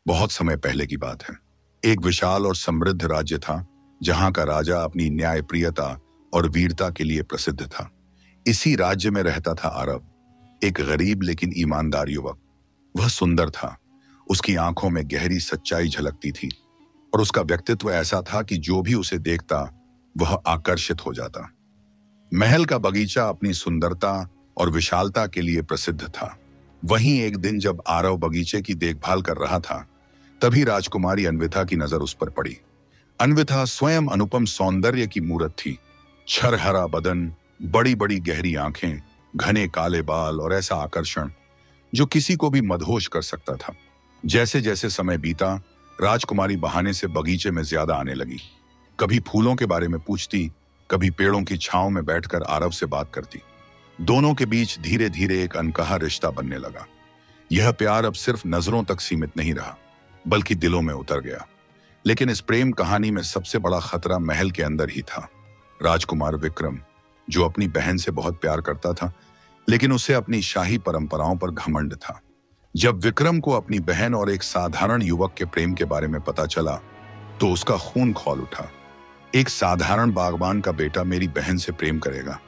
बहुत समय पहले की बात है। एक विशाल और समृद्ध राज्य था, जहां का राजा अपनी न्यायप्रियता और वीरता के लिए प्रसिद्ध था। इसी राज्य में रहता था आरव, एक गरीब लेकिन ईमानदार युवक। वह सुंदर था, उसकी आंखों में गहरी सच्चाई झलकती थी और उसका व्यक्तित्व ऐसा था कि जो भी उसे देखता वह आकर्षित हो जाता। महल का बगीचा अपनी सुंदरता और विशालता के लिए प्रसिद्ध था। वहीं एक दिन जब आरव बगीचे की देखभाल कर रहा था, तभी राजकुमारी अन्विथा की नजर उस पर पड़ी। अन्विथा स्वयं अनुपम सौंदर्य की मूरत थी। छरहरा बदन, बड़ी बड़ी गहरी आंखें, घने काले बाल और ऐसा आकर्षण जो किसी को भी मदहोश कर सकता था। जैसे जैसे समय बीता, राजकुमारी बहाने से बगीचे में ज्यादा आने लगी। कभी फूलों के बारे में पूछती, कभी पेड़ों की छांव में बैठकर आरव से बात करती। दोनों के बीच धीरे धीरे एक अनकहा रिश्ता बनने लगा। यह प्यार अब सिर्फ नजरों तक सीमित नहीं रहा, बल्कि दिलों में उतर गया। लेकिन इस प्रेम कहानी में सबसे बड़ा खतरा महल के अंदर ही था। राजकुमार विक्रम, जो अपनी बहन से बहुत प्यार करता था, लेकिन उसे अपनी शाही परंपराओं पर घमंड था। जब विक्रम को अपनी बहन और एक साधारण युवक के प्रेम के बारे में पता चला, तो उसका खून खौल उठा। एक साधारण बागबान का बेटा मेरी बहन से प्रेम करेगा,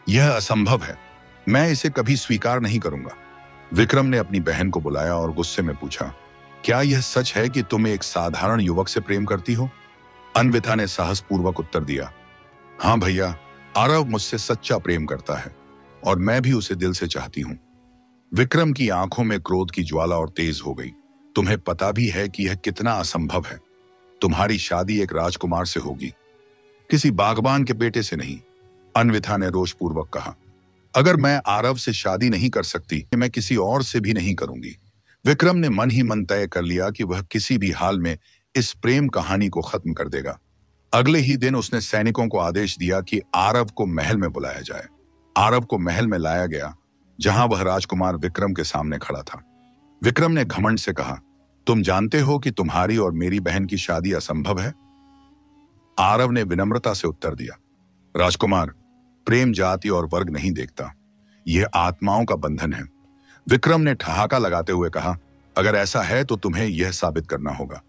यह असंभव है। मैं इसे कभी स्वीकार नहीं करूंगा। विक्रम ने अपनी बहन को बुलाया और गुस्से में पूछा, क्या यह सच है कि तुम एक साधारण युवक से प्रेम करती हो? अन्विथा ने साहसपूर्वक उत्तर दिया, हाँ भैया, आरव मुझसे सच्चा प्रेम करता है और मैं भी उसे दिल से चाहती हूँ। विक्रम की आंखों में क्रोध की ज्वाला और तेज हो गई। तुम्हें पता भी है कि यह कितना असंभव है। तुम्हारी शादी एक राजकुमार से होगी, किसी बागबान के बेटे से नहीं। अन्विथा ने रोषपूर्वक कहा, अगर मैं आरव से शादी नहीं कर सकती, मैं किसी और से भी नहीं करूंगी। विक्रम ने मन ही मन तय कर लिया कि वह किसी भी हाल में इस प्रेम कहानी को खत्म कर देगा। अगले ही दिन उसने सैनिकों को आदेश दिया कि आरव को महल में बुलाया जाए। आरव को महल में लाया गया, जहां वह राजकुमार विक्रम के सामने खड़ा था। विक्रम ने घमंड से कहा, तुम जानते हो कि तुम्हारी और मेरी बहन की शादी असंभव है? आरव ने विनम्रता से उत्तर दिया, राजकुमार, प्रेम जाति और वर्ग नहीं देखता, यह आत्माओं का बंधन है। विक्रम ने ठहाका लगाते हुए कहा, अगर ऐसा है तो तुम्हें यह साबित करना होगा।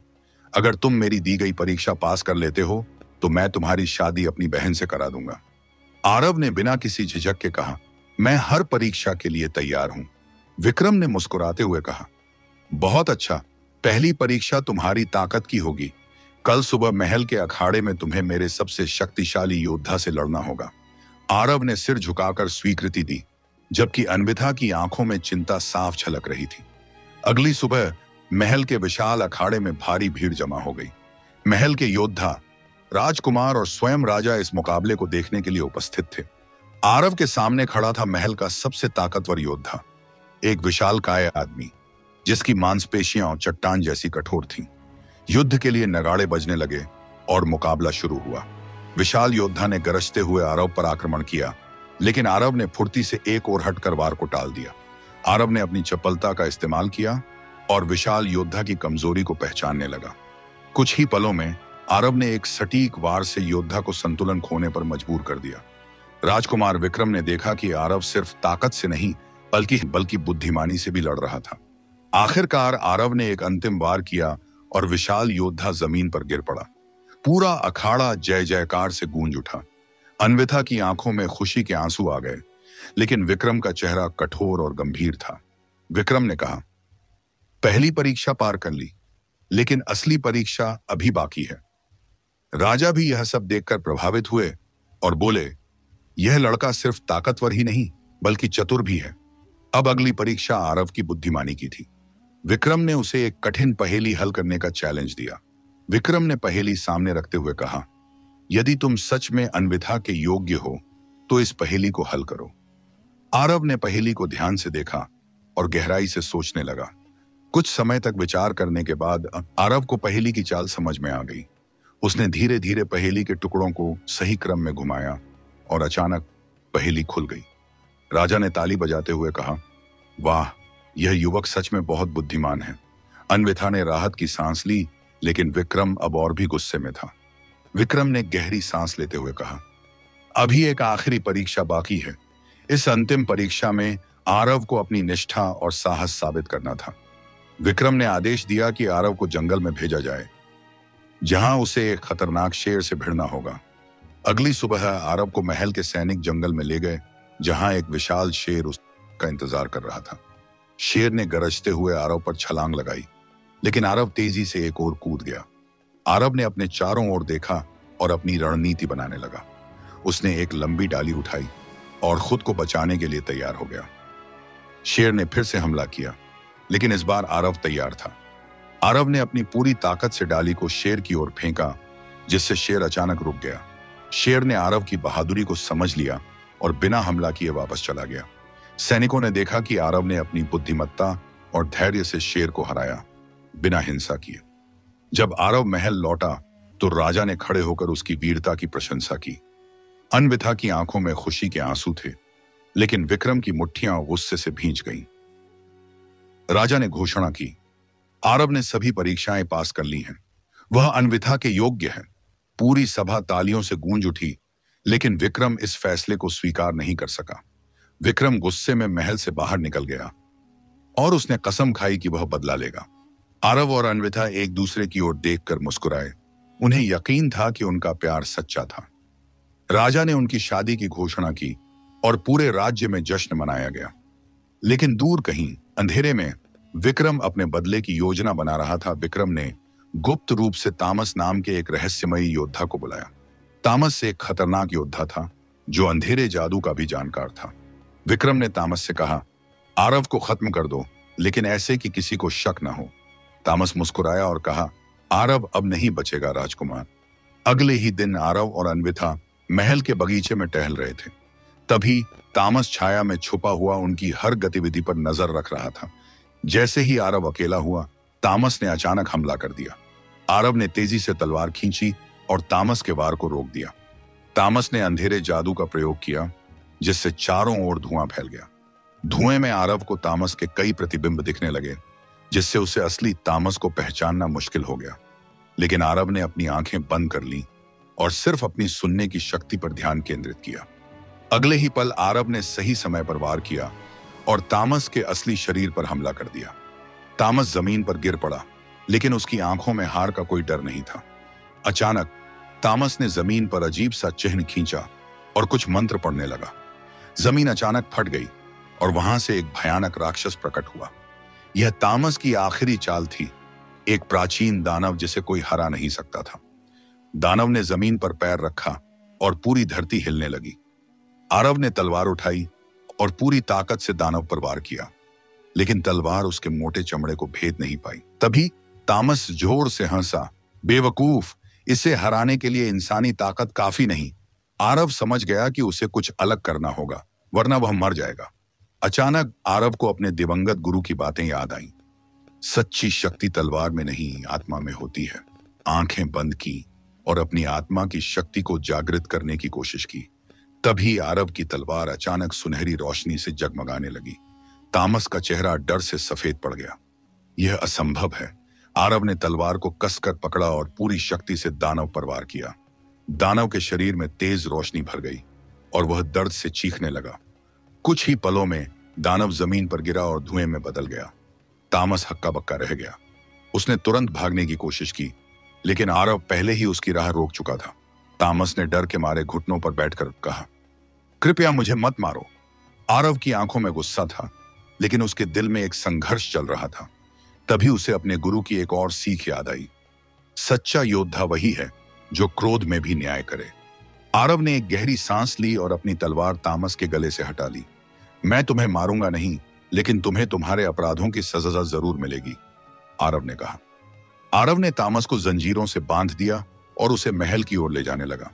अगर तुम मेरी दी गई परीक्षा पास कर लेते हो, तो मैं तुम्हारी शादी अपनी बहन से करा दूंगा। आरव ने बिना किसी झिझक के कहा, मैं हर परीक्षा के लिए तैयार हूं। विक्रम ने मुस्कुराते हुए कहा, बहुत अच्छा, पहली परीक्षा तुम्हारी ताकत की होगी। कल सुबह महल के अखाड़े में तुम्हें मेरे सबसे शक्तिशाली योद्धा से लड़ना होगा। आरव ने सिर झुकाकर स्वीकृति दी, जबकि अन्विथा की आंखों में चिंता साफ झलक रही थी। अगली सुबह महल के विशाल अखाड़े में भारी भीड़ जमा हो गई। महल के योद्धा, राजकुमार और स्वयं राजा इस मुकाबले को देखने के लिए उपस्थित थे। आरव के सामने खड़ा था महल का सबसे ताकतवर योद्धा, एक विशालकाय आदमी जिसकी मांसपेशियां चट्टान जैसी कठोर थीं। युद्ध के लिए नगाड़े बजने लगे और मुकाबला शुरू हुआ। विशाल योद्धा ने गरजते हुए आरव पर आक्रमण किया, लेकिन आरव ने फुर्ती से एक ओर हटकर वार को टाल दिया। आरव ने अपनी चपलता का इस्तेमाल किया और विशाल योद्धा की कमजोरी को पहचानने लगा। कुछ ही पलों में आरव ने एक सटीक वार से योद्धा को संतुलन खोने पर मजबूर कर दिया। राजकुमार विक्रम ने देखा कि आरव सिर्फ ताकत से नहीं बल्कि बुद्धिमानी से भी लड़ रहा था। आखिरकार आरव ने एक अंतिम वार किया और विशाल योद्धा जमीन पर गिर पड़ा। पूरा अखाड़ा जय जयकार से गूंज उठा। अन्विथा की आंखों में खुशी के आंसू आ गए, लेकिन विक्रम का चेहरा कठोर और गंभीर था। विक्रम ने कहा, पहली परीक्षा पार कर ली, लेकिन असली परीक्षा अभी बाकी है। राजा भी यह सब देखकर प्रभावित हुए और बोले, यह लड़का सिर्फ ताकतवर ही नहीं बल्कि चतुर भी है। अब अगली परीक्षा आरव की बुद्धिमानी की थी। विक्रम ने उसे एक कठिन पहेली हल करने का चैलेंज दिया। विक्रम ने पहेली सामने रखते हुए कहा, यदि तुम सच में अन्विथा के योग्य हो तो इस पहेली को हल करो। आरव ने पहेली को ध्यान से देखा और गहराई से सोचने लगा। कुछ समय तक विचार करने के बाद आरव को पहेली की चाल समझ में आ गई। उसने धीरे धीरे पहेली के टुकड़ों को सही क्रम में घुमाया और अचानक पहेली खुल गई। राजा ने ताली बजाते हुए कहा, वाह, यह युवक सच में बहुत बुद्धिमान है। अन्विथा ने राहत की सांस ली, लेकिन विक्रम अब और भी गुस्से में था। विक्रम ने गहरी सांस लेते हुए कहा, अभी एक आखिरी परीक्षा बाकी है। इस अंतिम परीक्षा में आरव को अपनी निष्ठा और साहस साबित करना था। विक्रम ने आदेश दिया कि आरव को जंगल में भेजा जाए, जहां उसे एक खतरनाक शेर से भिड़ना होगा। अगली सुबह आरव को महल के सैनिक जंगल में ले गए, जहां एक विशाल शेर उसका इंतजार कर रहा था। शेर ने गरजते हुए आरव पर छलांग लगाई, लेकिन आरव तेजी से एक ओर कूद गया। आरव ने अपने चारों ओर देखा और अपनी रणनीति बनाने लगा। उसने एक लंबी डाली उठाई और खुद को बचाने के लिए तैयार हो गया। शेर ने फिर से हमला किया, लेकिन इस बार आरव तैयार था। आरव ने अपनी पूरी ताकत से डाली को शेर की ओर फेंका, जिससे शेर अचानक रुक गया। शेर ने आरव की बहादुरी को समझ लिया और बिना हमला किए वापस चला गया। सैनिकों ने देखा कि आरव ने अपनी बुद्धिमत्ता और धैर्य से शेर को हराया, बिना हिंसा किए। जब आरव महल लौटा तो राजा ने खड़े होकर उसकी वीरता की प्रशंसा की। अन्विथा की आंखों में खुशी के आंसू थे, लेकिन विक्रम की मुट्ठियां गुस्से से भींच गईं। राजा ने घोषणा की, आरव ने सभी परीक्षाएं पास कर ली हैं। वह अन्विथा के योग्य है। पूरी सभा तालियों से गूंज उठी, लेकिन विक्रम इस फैसले को स्वीकार नहीं कर सका। विक्रम गुस्से में महल से बाहर निकल गया और उसने कसम खाई कि वह बदला लेगा। आरव और अन्विथा एक दूसरे की ओर देखकर मुस्कुराए। उन्हें यकीन था कि उनका प्यार सच्चा था। राजा ने उनकी शादी की घोषणा की और पूरे राज्य में जश्न मनाया गया। लेकिन दूर कहीं अंधेरे में विक्रम अपने बदले की योजना बना रहा था। विक्रम ने गुप्त रूप से तामस नाम के एक रहस्यमयी योद्धा को बुलाया। तामस एक खतरनाक योद्धा था जो अंधेरे जादू का भी जानकार था। विक्रम ने तामस से कहा, आरव को खत्म कर दो, लेकिन ऐसे कि किसी को शक न हो। तामस मुस्कुराया और कहा, आरव अब नहीं बचेगा राजकुमार। अगले ही दिन आरव और अन्विथा महल के बगीचे में टहल रहे थे। तभी तामस छाया में छुपा हुआ उनकी हर गतिविधि पर नजर रख रहा था। जैसे ही आरव अकेला हुआ, तामस ने अचानक हमला कर दिया। आरव ने तेजी से तलवार खींची और तामस के वार को रोक दिया। तामस ने अंधेरे जादू का प्रयोग किया, जिससे चारों ओर धुआं फैल गया। धुएं में आरव को तामस के कई प्रतिबिंब दिखने लगे, जिससे उसे असली तामस को पहचानना मुश्किल हो गया। लेकिन आरव ने अपनी आंखें बंद कर ली और सिर्फ अपनी सुनने की शक्ति पर ध्यान केंद्रित किया। अगले ही पल आरव ने सही समय पर वार किया और तामस के असली शरीर पर हमला कर दिया। तामस जमीन पर गिर पड़ा, लेकिन उसकी आंखों में हार का कोई डर नहीं था। अचानक तामस ने जमीन पर अजीब सा चिन्ह खींचा और कुछ मंत्र पढ़ने लगा। जमीन अचानक फट गई और वहां से एक भयानक राक्षस प्रकट हुआ। यह तामस की आखिरी चाल थी, एक प्राचीन दानव जिसे कोई हरा नहीं सकता था। दानव ने जमीन पर पैर रखा और पूरी धरती हिलने लगी। आरव ने तलवार उठाई और पूरी ताकत से दानव पर वार किया, लेकिन तलवार उसके मोटे चमड़े को भेद नहीं पाई। तभी तामस जोर से हंसा, बेवकूफ, इसे हराने के लिए इंसानी ताकत काफी नहीं। आरव समझ गया कि उसे कुछ अलग करना होगा, वरना वह मर जाएगा। अचानक आरव को अपने दिवंगत गुरु की बातें याद आईं। सच्ची शक्ति तलवार में नहीं, आत्मा में होती है। आंखें बंद की और अपनी आत्मा की शक्ति को जागृत करने की कोशिश की। तभी आरव की तलवार अचानक सुनहरी रोशनी से जगमगाने लगी। तामस का चेहरा डर से सफेद पड़ गया। यह असंभव है। आरव ने तलवार को कसकर पकड़ा और पूरी शक्ति से दानव पर वार किया। दानव के शरीर में तेज रोशनी भर गई और वह दर्द से चीखने लगा। कुछ ही पलों में दानव जमीन पर गिरा और धुएं में बदल गया। तामस हक्का बक्का रह गया। उसने तुरंत भागने की कोशिश की, लेकिन आरव पहले ही उसकी राह रोक चुका था। तामस ने डर के मारे घुटनों पर बैठकर कहा, कृपया मुझे मत मारो। आरव की आंखों में गुस्सा था, लेकिन उसके दिल में एक संघर्ष चल रहा था। तभी उसे अपने गुरु की एक और सीख याद आई। सच्चा योद्धा वही है जो क्रोध में भी न्याय करे। आरव ने एक गहरी सांस ली और अपनी तलवार तामस के गले से हटा ली। मैं तुम्हें मारूंगा नहीं, लेकिन तुम्हें तुम्हारे अपराधों की सजा जरूर मिलेगी, आरव ने कहा। आरव ने तामस को जंजीरों से बांध दिया और उसे महल की ओर ले जाने लगा।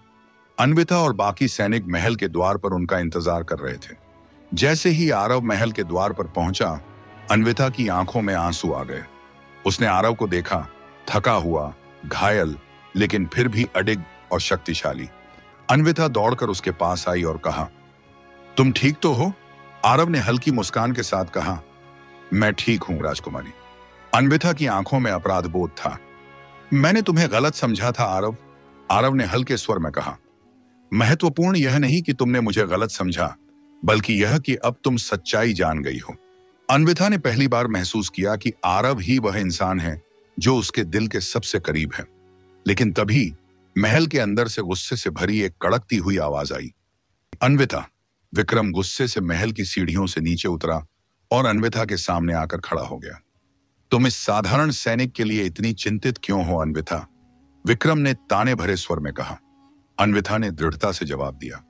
अन्विथा और बाकी सैनिक महल के द्वार पर उनका इंतजार कर रहे थे। जैसे ही आरव महल के द्वार पर पहुंचा, अन्विथा की आंखों में आंसू आ गए। उसने आरव को देखा, थका हुआ, घायल, लेकिन फिर भी अडिग और शक्तिशाली। अन्विथा दौड़कर उसके पास आई और कहा, तुम ठीक तो हो? आरव ने हल्की मुस्कान के साथ कहा, मैं ठीक हूं राजकुमारी। अन्विथा की आंखों में अपराध बोध था। मैंने तुम्हें गलत समझा था आरव, आरव ने हल्के स्वर में कहा। महत्वपूर्ण यह नहीं कि तुमने मुझे गलत समझा, बल्कि यह कि अब तुम सच्चाई जान गई हो। अन्विता ने पहली बार महसूस किया कि आरव ही वह इंसान है जो उसके दिल के सबसे करीब है। लेकिन तभी महल के अंदर से गुस्से से भरी एक कड़कती हुई आवाज आई, अन्विता। विक्रम गुस्से से महल की सीढ़ियों से नीचे उतरा और अन्विता के सामने आकर खड़ा हो गया। तुम इस साधारण सैनिक के लिए इतनी चिंतित क्यों हो अन्विता? विक्रम ने ताने भरे स्वर में कहा। अन्विता ने दृढ़ता से जवाब दिया,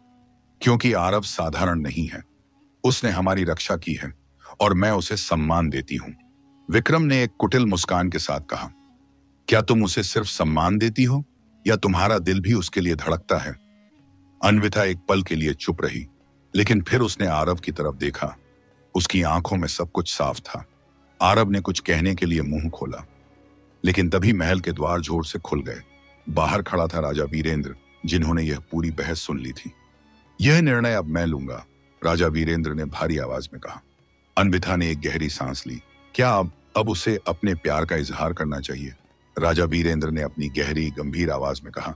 क्योंकि आरव साधारण नहीं है। उसने हमारी रक्षा की है और मैं उसे सम्मान देती हूं। विक्रम ने एक कुटिल मुस्कान के साथ कहा, क्या तुम उसे सिर्फ सम्मान देती हो या तुम्हारा दिल भी उसके लिए धड़कता है? अन्विता एक पल के लिए चुप रही, लेकिन फिर उसने आरव की तरफ देखा। उसकी आंखों में सब कुछ साफ था। आरव ने कुछ कहने के लिए मुंह खोला, लेकिन तभी महल के द्वार जोर से खुल गए। बाहर खड़ा था राजा वीरेंद्र, जिन्होंने यह पूरी बहस सुन ली थी। यह निर्णय अब मैं लूंगा, राजा वीरेंद्र ने भारी आवाज में कहा। अन्विता ने एक गहरी सांस ली। क्या अब उसे अपने प्यार का इजहार करना चाहिए? राजा वीरेंद्र ने अपनी गहरी गंभीर आवाज में कहा।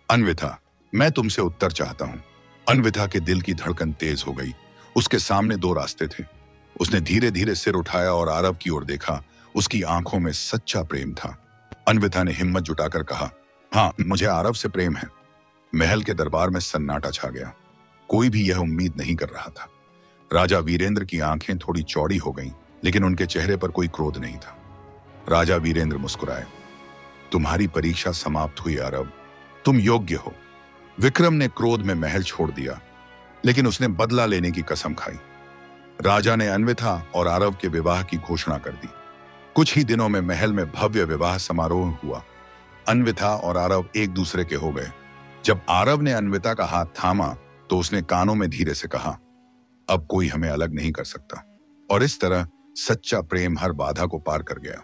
अन्विता, मैं तुमसे उत्तर चाहता हूं। अन्विता के दिल की धड़कन तेज हो गई। उसके सामने दो रास्ते थे। उसने धीरे धीरे सिर उठाया और आरव की ओर देखा। उसकी आंखों में सच्चा प्रेम था। अन्विता ने हिम्मत जुटाकर कहा, हाँ, मुझे आरव से प्रेम है। महल के दरबार में सन्नाटा छा गया। कोई भी यह उम्मीद नहीं कर रहा था। राजा वीरेंद्र की आंखें थोड़ी चौड़ी हो गईं, लेकिन उनके चेहरे पर कोई क्रोध नहीं था। राजा वीरेंद्र मुस्कुराए। तुम्हारी परीक्षा समाप्त हुई आरव, तुम योग्य हो। विक्रम ने क्रोध में महल छोड़ दिया, लेकिन उसने बदला लेने की कसम खाई। राजा ने अन्विता और आरव के विवाह की घोषणा कर दी। कुछ ही दिनों में महल में भव्य विवाह समारोह हुआ। अन्विता और आरव एक दूसरे के हो गए। जब आरव ने अन्विता का हाथ थामा तो उसने कानों में धीरे से कहा, अब कोई हमें अलग नहीं कर सकता। और इस तरह सच्चा प्रेम हर बाधा को पार कर गया।